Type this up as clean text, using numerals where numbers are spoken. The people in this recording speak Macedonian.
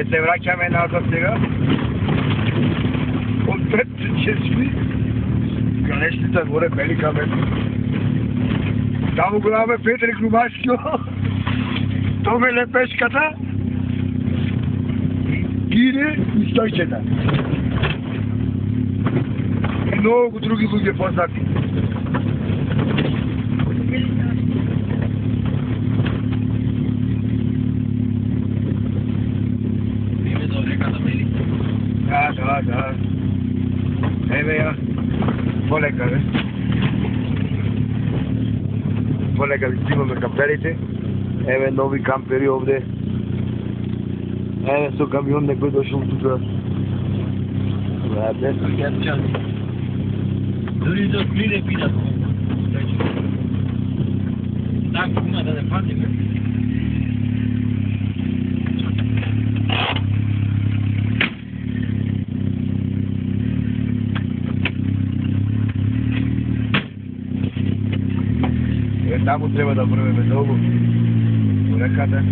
se vraćame nazad сега. Отпред честни. Галещите горе велика ме. Там главаме Петри Клумашко. То ме лепешката. Гине и стойчета. И много други луѓе познати. Да. Еве ја. Полека, бе. Полека ви снимаме камперите. Еве нови кампери овде. Еве со камион некој дошол тука. Бе, дори да откриде пидат. Так, има да не патиме. Таму треба да врвеме долу, по реката.